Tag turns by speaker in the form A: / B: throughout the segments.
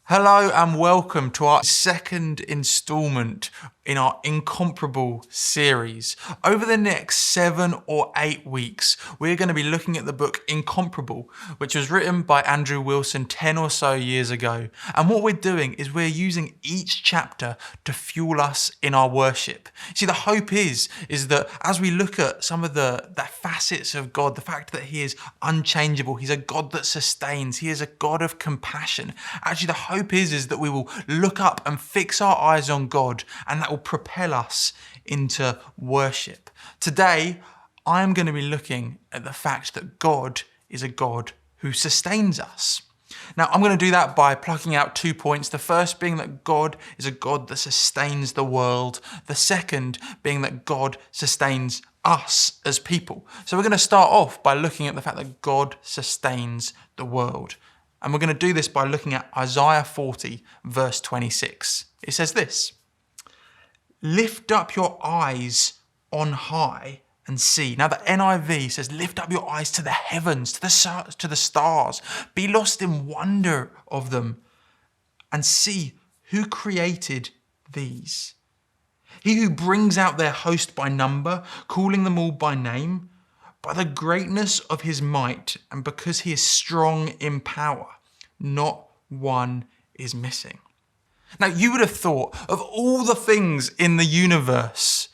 A: Hello and welcome to our second instalment in our Incomparable series. Over the next 7 or 8 weeks, we're going to be looking at the book Incomparable, which was written by Andrew Wilson 10 or so years ago. And what we're doing is we're using each chapter to fuel us in our worship. See, the hope is that as we look at some of the facets of God, the fact that he is unchangeable, he's a God that sustains, he is a God of compassion. Actually, the hope is that we will look up and fix our eyes on God, and that will propel us into worship. Today, I'm going to be looking at the fact that God is a God who sustains us. Now, I'm going to do that by plucking out 2 points. The first being that God is a God that sustains the world. The second being that God sustains us as people. So we're going to start off by looking at the fact that God sustains the world. And we're going to do this by looking at Isaiah 40, verse 26. It says this: "Lift up your eyes on high and see." Now the NIV says, lift up your eyes to the heavens, to the stars. Be lost in wonder of them and see who created these. He who brings out their host by number, calling them all by name, by the greatness of his might, and because he is strong in power, not one is missing. Now, you would have thought of all the things in the universe,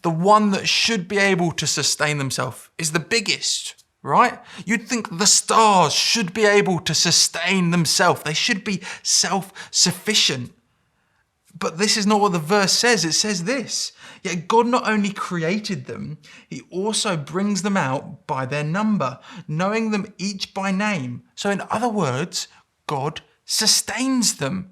A: the one that should be able to sustain themselves is the biggest, right? You'd think the stars should be able to sustain themselves. They should be self-sufficient. But this is not what the verse says. It says this: yet God not only created them, he also brings them out by their number, knowing them each by name. So in other words, God sustains them.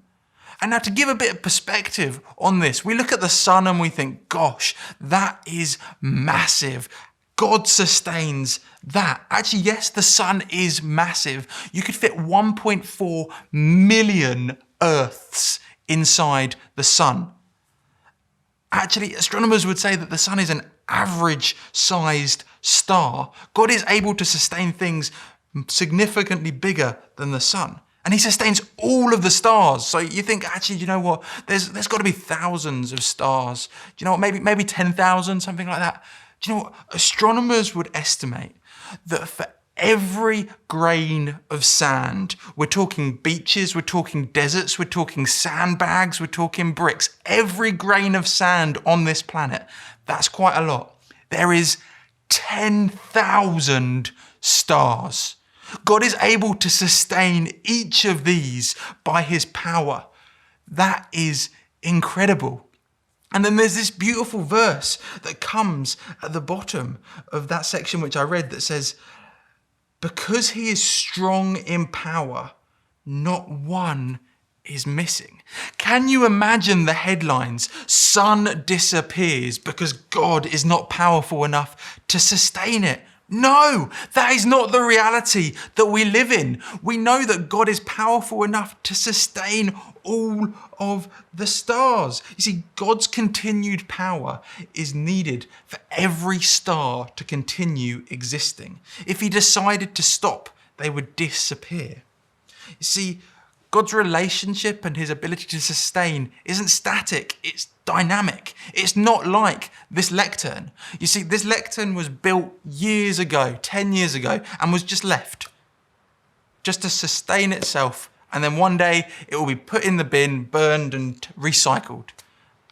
A: And now to give a bit of perspective on this, we look at the sun and we think, gosh, that is massive. God sustains that. Actually, yes, the sun is massive. You could fit 1.4 million Earths inside the sun. Actually, astronomers would say that the sun is an average-sized star. God is able to sustain things significantly bigger than the sun. And he sustains all of the stars. So you think, actually, you know what? There's got to be thousands of stars. Do you know what? Maybe 10,000, something like that. Do you know what? Astronomers would estimate that for every grain of sand, we're talking beaches, we're talking deserts, we're talking sandbags, we're talking bricks. Every grain of sand on this planet, that's quite a lot. There is 10,000 stars. God is able to sustain each of these by his power. That is incredible. And then there's this beautiful verse that comes at the bottom of that section which I read that says, because he is strong in power, not one is missing. Can you imagine the headlines? Sun disappears because God is not powerful enough to sustain it. No, that is not the reality that we live in. We know that God is powerful enough to sustain all of the stars. You see, God's continued power is needed for every star to continue existing. If he decided to stop, they would disappear. You see, God's relationship and his ability to sustain isn't static, it's dynamic. It's not like this lectern. You see, this lectern was built years ago, 10 years ago, and was just left just to sustain itself. And then one day it will be put in the bin, burned and recycled.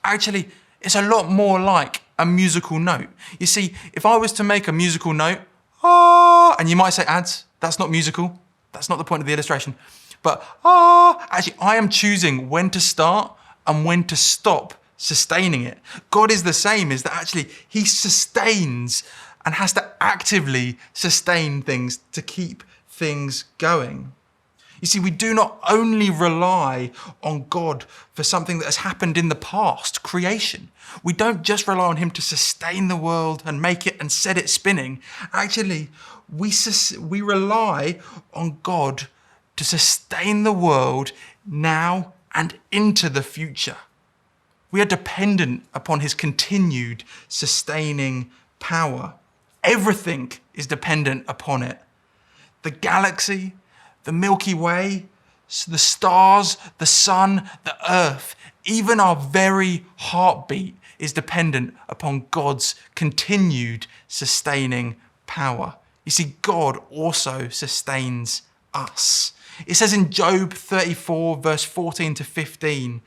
A: Actually, it's a lot more like a musical note. You see, if I was to make a musical note, and you might say, Adz, that's not musical. That's not the point of the illustration. But, actually, I am choosing when to start and when to stop sustaining it. God is the same, is that actually he sustains and has to actively sustain things to keep things going. You see, we do not only rely on God for something that has happened in the past, creation. We don't just rely on him to sustain the world and make it and set it spinning. Actually, we rely on God to sustain the world now and into the future. We are dependent upon his continued sustaining power. Everything is dependent upon it. The galaxy, the Milky Way, So the stars, the sun, the earth, even our very heartbeat is dependent upon God's continued sustaining power. You see, God also sustains us. It says in Job 34, verse 14 to 15,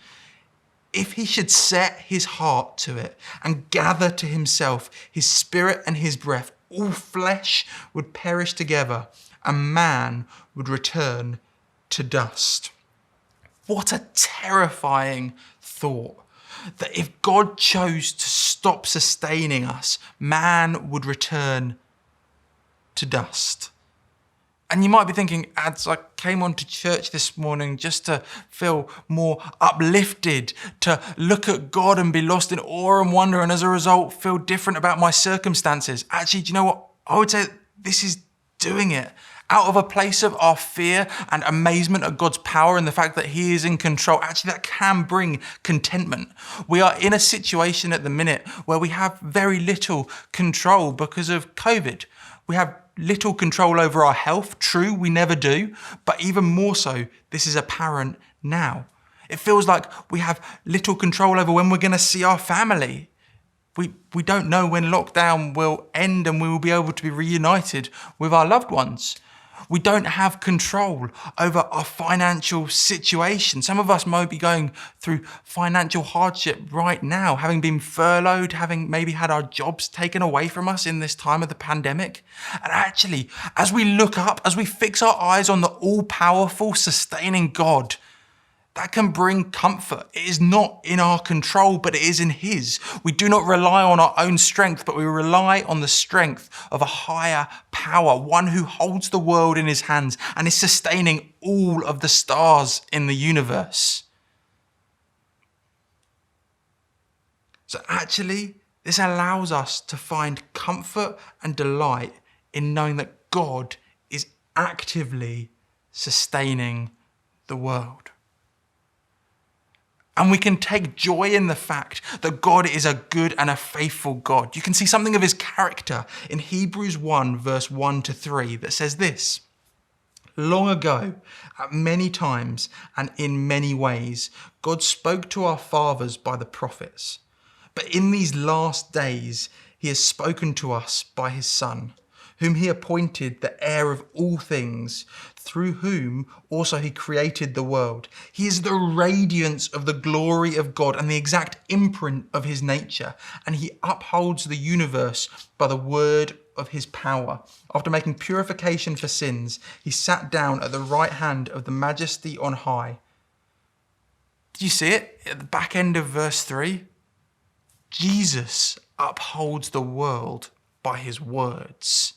A: if he should set his heart to it and gather to himself his spirit and his breath, all flesh would perish together and man would return to dust. What a terrifying thought, that if God chose to stop sustaining us, man would return to dust. And you might be thinking, Adz, I came onto church this morning just to feel more uplifted, to look at God and be lost in awe and wonder, and as a result, feel different about my circumstances. Actually, do you know what? I would say this is doing it. Out of a place of our fear and amazement at God's power and the fact that he is in control, actually that can bring contentment. We are in a situation at the minute where we have very little control because of COVID. We have little control over our health. True, we never do, but even more so, this is apparent now. It feels like we have little control over when we're going to see our family. We don't know when lockdown will end and we will be able to be reunited with our loved ones. We don't have control over our financial situation. Some of us might be going through financial hardship right now, having been furloughed, having maybe had our jobs taken away from us in this time of the pandemic. And actually, as we look up, as we fix our eyes on the all-powerful, sustaining God, that can bring comfort. It is not in our control, but it is in his. We do not rely on our own strength, but we rely on the strength of a higher power, one who holds the world in his hands and is sustaining all of the stars in the universe. So actually, this allows us to find comfort and delight in knowing that God is actively sustaining the world. And we can take joy in the fact that God is a good and a faithful God. You can see something of his character in Hebrews 1, verse 1 to 3, that says this: long ago, at many times and in many ways, God spoke to our fathers by the prophets. But in these last days, he has spoken to us by his Son, whom he appointed the heir of all things, through whom also he created the world. He is the radiance of the glory of God and the exact imprint of his nature, and he upholds the universe by the word of his power. After making purification for sins, he sat down at the right hand of the Majesty on high. Did you see it at the back end of verse 3? Jesus upholds the world by his words.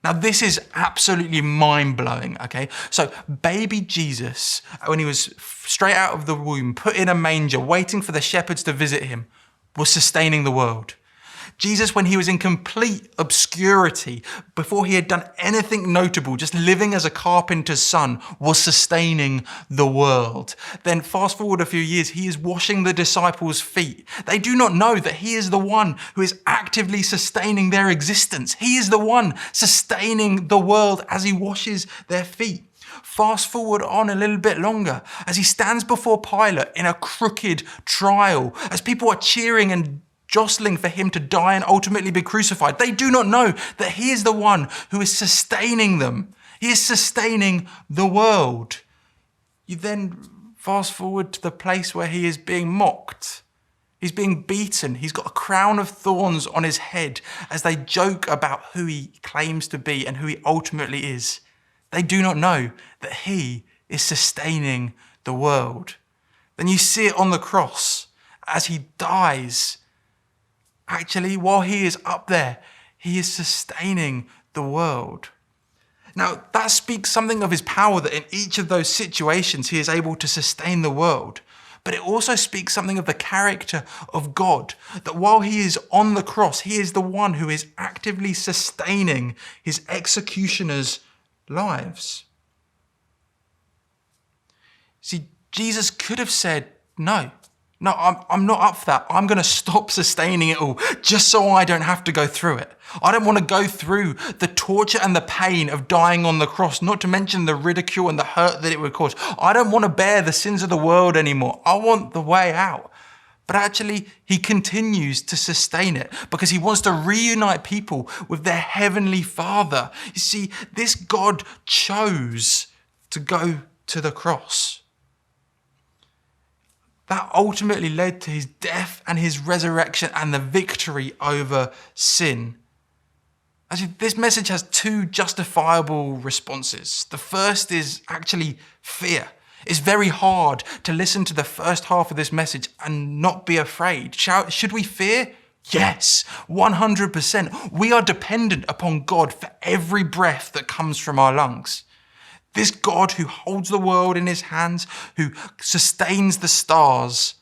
A: Now, this is absolutely mind-blowing, okay? So, baby Jesus, when he was straight out of the womb, put in a manger, waiting for the shepherds to visit him, was sustaining the world. Jesus, when he was in complete obscurity, before he had done anything notable, just living as a carpenter's son, was sustaining the world. Then fast forward a few years, he is washing the disciples' feet. They do not know that he is the one who is actively sustaining their existence. He is the one sustaining the world as he washes their feet. Fast forward on a little bit longer, as he stands before Pilate in a crooked trial, as people are cheering and jostling for him to die and ultimately be crucified. They do not know that he is the one who is sustaining them. He is sustaining the world. You then fast forward to the place where he is being mocked. He's being beaten. He's got a crown of thorns on his head as they joke about who he claims to be and who he ultimately is. They do not know that he is sustaining the world. Then you see it on the cross as he dies. Actually, while he is up there, he is sustaining the world. Now, that speaks something of his power, that in each of those situations, he is able to sustain the world. But it also speaks something of the character of God, that while he is on the cross, he is the one who is actively sustaining his executioners' lives. See, Jesus could have said, no, No, I'm not up for that. I'm going to stop sustaining it all just so I don't have to go through it. I don't want to go through the torture and the pain of dying on the cross, not to mention the ridicule and the hurt that it would cause. I don't want to bear the sins of the world anymore. I want the way out. But actually, he continues to sustain it because he wants to reunite people with their heavenly Father. You see, this God chose to go to the cross. That ultimately led to his death and his resurrection and the victory over sin. Actually, this message has two justifiable responses. The first is actually fear. It's very hard to listen to the first half of this message and not be afraid. Should we fear? Yes, 100%. We are dependent upon God for every breath that comes from our lungs. This God who holds the world in his hands, who sustains the stars,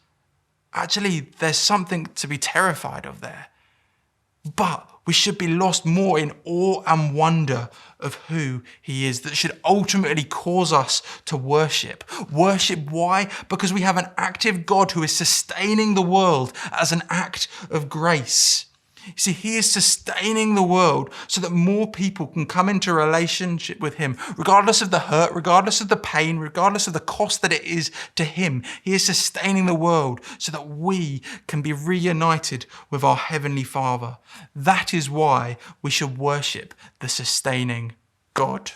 A: actually, there's something to be terrified of there. But we should be lost more in awe and wonder of who he is that should ultimately cause us to worship. Worship, why? Because we have an active God who is sustaining the world as an act of grace. You see, he is sustaining the world so that more people can come into a relationship with him, regardless of the hurt, regardless of the pain, regardless of the cost that it is to him. He is sustaining the world so that we can be reunited with our Heavenly Father. That is why we should worship the sustaining God.